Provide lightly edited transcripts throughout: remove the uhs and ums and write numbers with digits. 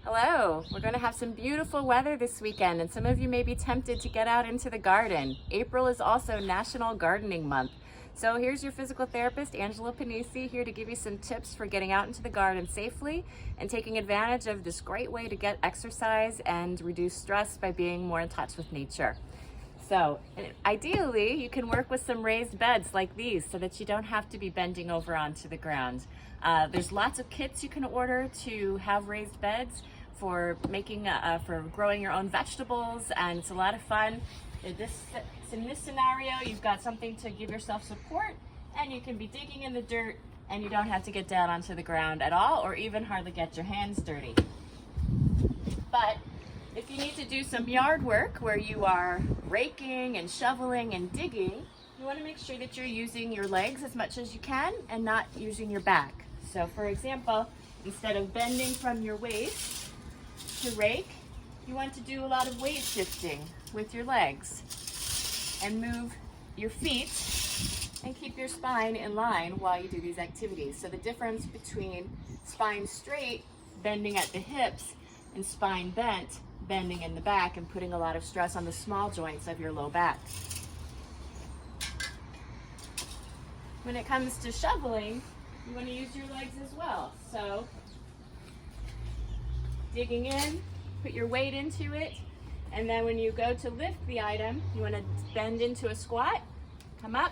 Hello, we're going to have some beautiful weather this weekend and some of you may be tempted to get out into the garden. April is also National Gardening Month. So here's your physical therapist, Angela Panisi, here to give you some tips for getting out into the garden safely and taking advantage of this great way to get exercise and reduce stress by being more in touch with nature. So ideally, you can work with some raised beds like these so that you don't have to be bending over onto the ground. There's lots of kits you can order to have raised beds for for growing your own vegetables, and it's a lot of fun. In this scenario, you've got something to give yourself support, and you can be digging in the dirt, and you don't have to get down onto the ground at all, or even hardly get your hands dirty. But if you need to do some yard work where you are raking and shoveling and digging, you want to make sure that you're using your legs as much as you can and not using your back. So for example, instead of bending from your waist to rake, you want to do a lot of weight shifting with your legs and move your feet and keep your spine in line while you do these activities. So the difference between spine straight, bending at the hips, and spine bent, bending in the back and putting a lot of stress on the small joints of your low back. When it comes to shoveling, you want to use your legs as well. So digging in, put your weight into it, and then when you go to lift the item, you want to bend into a squat, come up,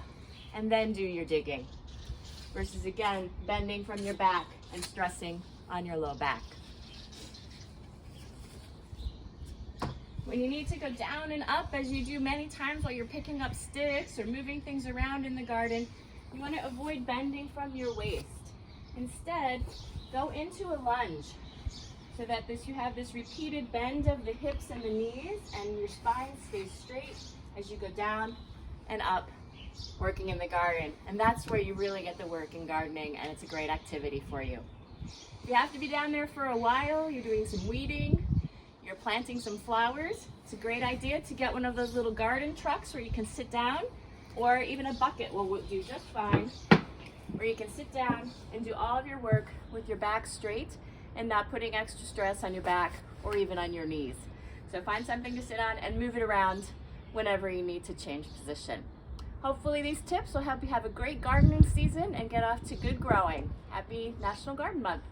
and then do your digging. Versus again, bending from your back and stressing on your low back. When you need to go down and up, as you do many times while you're picking up sticks or moving things around in the garden, you want to avoid bending from your waist. Instead, go into a lunge so that you have this repeated bend of the hips and the knees, and your spine stays straight as you go down and up working in the garden. And that's where you really get the work in gardening, and it's a great activity for you. If you have to be down there for a while, you're doing some weeding, you're planting some flowers, it's a great idea to get one of those little garden trucks where you can sit down, or even a bucket will do just fine, where you can sit down and do all of your work with your back straight and not putting extra stress on your back or even on your knees. So find something to sit on and move it around whenever you need to change position. Hopefully these tips will help you have a great gardening season and get off to good growing. Happy National Garden Month.